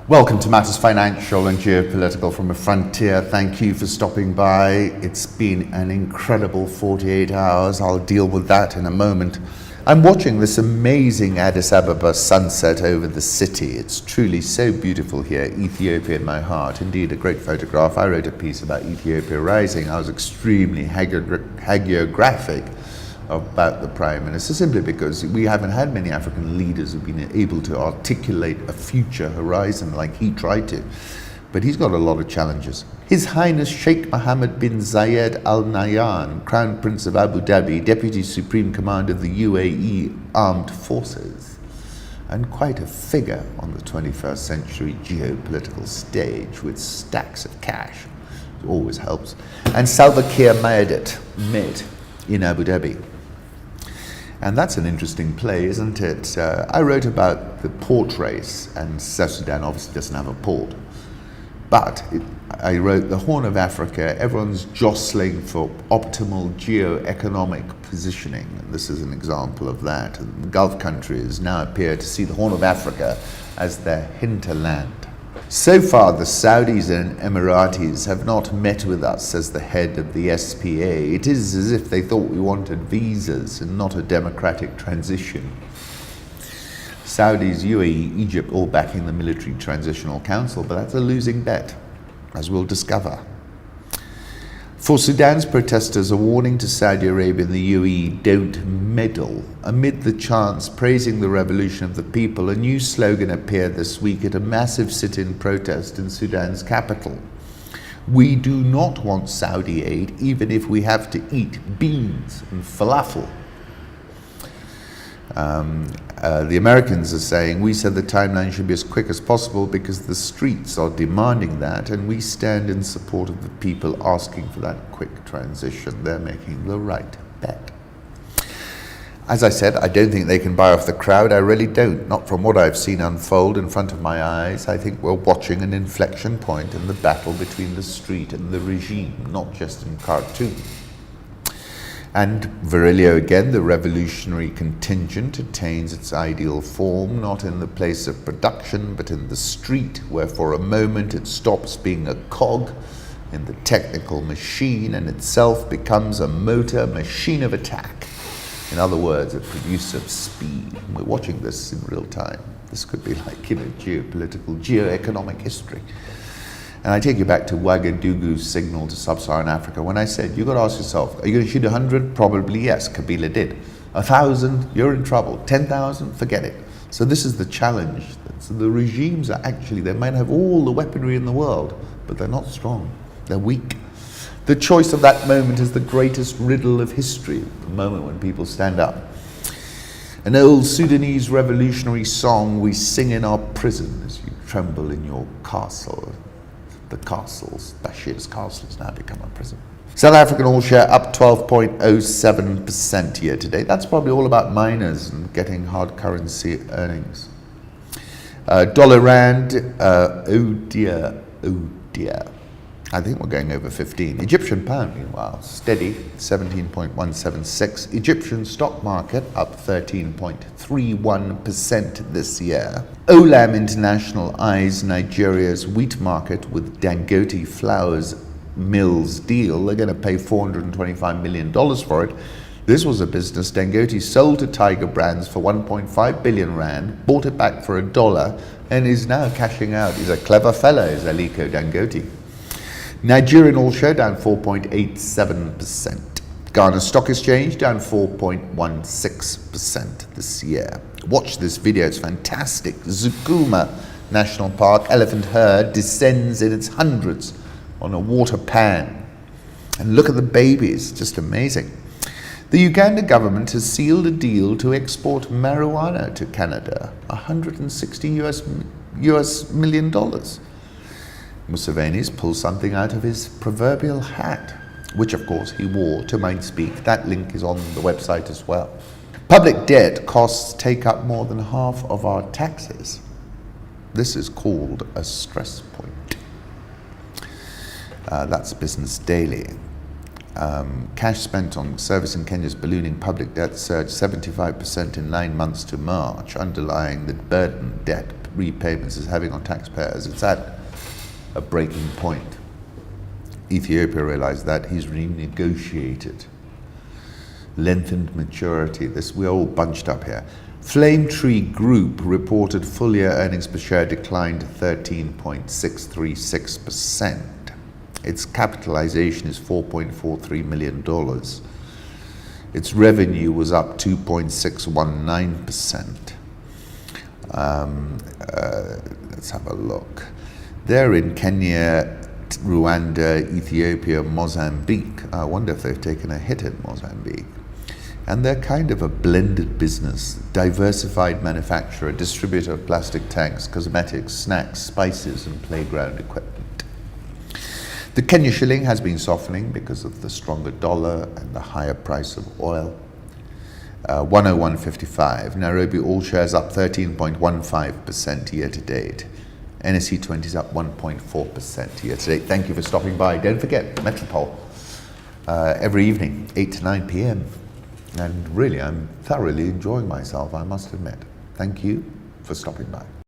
Welcome to Matters Financial and Geopolitical from a Frontier. Thank you for stopping by. It's been an incredible 48 hours. I'll deal with that in a moment. I'm watching this amazing Addis Ababa sunset over the city. It's truly so beautiful here. Ethiopia in my heart. Indeed, a great photograph. I wrote a piece about Ethiopia rising. I was extremely hagiographic about the Prime Minister, simply because we haven't had many African leaders who've been able to articulate a future horizon like he tried to. But he's got a lot of challenges. His Highness Sheikh Mohammed bin Zayed Al Nahyan, Crown Prince of Abu Dhabi, Deputy Supreme Commander of the UAE Armed Forces, and quite a figure on the 21st century geopolitical stage with stacks of cash. It always helps. And Salva Kiir met in Abu Dhabi. And that's an interesting play, isn't it? I wrote about the port race, and South Sudan obviously doesn't have a port. But I wrote the Horn of Africa, everyone's jostling for optimal geo-economic positioning. And this is an example of that. And the Gulf countries now appear to see the Horn of Africa as their hinterland. So far, the Saudis and Emiratis have not met with us, says the head of the SPA. It is as if they thought we wanted visas and not a democratic transition. Saudis, UAE, Egypt, all backing the Military Transitional Council, but that's a losing bet, as we'll discover. For Sudan's protesters, a warning to Saudi Arabia and the UAE, don't meddle. Amid the chants praising the revolution of the people, a new slogan appeared this week at a massive sit-in protest in Sudan's capital. We do not want Saudi aid, even if we have to eat beans and falafel. The Americans are saying, we said the timeline should be as quick as possible because the streets are demanding that, and we stand in support of the people asking for that quick transition. They're making the right bet. As I said, I don't think they can buy off the crowd. I really don't. Not from what I've seen unfold in front of my eyes. I think we're watching an inflection point in the battle between the street and the regime, not just in Khartoum. And Virilio again, the revolutionary contingent, attains its ideal form, not in the place of production, but in the street, where for a moment it stops being a cog in the technical machine and itself becomes a motor machine of attack. In other words, a producer of speed. And we're watching this in real time. This could be like, geopolitical, geoeconomic history. And I take you back to Ouagadougou's signal to Sub-Saharan Africa when I said, you've got to ask yourself, are you going to shoot 100? Probably yes, Kabila did. 1,000, you're in trouble. 10,000, forget it. So this is the challenge. So the regimes are actually, they might have all the weaponry in the world, but they're not strong. They're weak. The choice of that moment is the greatest riddle of history, the moment when people stand up. An old Sudanese revolutionary song we sing in our prison as you tremble in your castle. The castles, Bashir's castle has now become a prison. South African all share up 12.07% year to date. That's probably all about miners and getting hard currency earnings. Dollar rand, oh dear. I think we're going over 15. Egyptian pound, meanwhile, steady, 17.176. Egyptian stock market up 13.31% this year. Olam International eyes Nigeria's wheat market with Dangote Flours Mills deal. They're going to pay $425 million for it. This was a business Dangote sold to Tiger Brands for 1.5 billion rand, bought it back for $1, and is now cashing out. He's a clever fellow, is Aliko Dangote. Nigerian all share down 4.87%. Ghana Stock Exchange down 4.16% this year. Watch this video, it's fantastic. Zukuma National Park elephant herd descends in its hundreds on a water pan. And look at the babies, just amazing. The Uganda government has sealed a deal to export marijuana to Canada, $160 million. Museveni's pulled something out of his proverbial hat, which of course he wore to mind speak. That link is on the website as well. Public debt costs take up more than half of our taxes. This is called a stress point. That's Business Daily. Cash spent on servicing Kenya's ballooning public debt surged 75% in 9 months to March, underlying the burden debt repayments is having on taxpayers. It's at a breaking point. Ethiopia realized that. He's renegotiated. Lengthened maturity. We're all bunched up here. Flame Tree Group reported full year earnings per share declined 13.636%. Its capitalization is $4.43 million. Its revenue was up 2.619%. Let's have a look. They're in Kenya, Rwanda, Ethiopia, Mozambique. I wonder if they've taken a hit in Mozambique. And they're kind of a blended business, diversified manufacturer, distributor of plastic tanks, cosmetics, snacks, spices, and playground equipment. The Kenya shilling has been softening because of the stronger dollar and the higher price of oil. 101.55. Nairobi all shares up 13.15% year to date. NSE 20 is up 1.4% year to date. Thank you for stopping by. Don't forget, Metropole, every evening, 8 to 9 p.m. And really, I'm thoroughly enjoying myself, I must admit. Thank you for stopping by.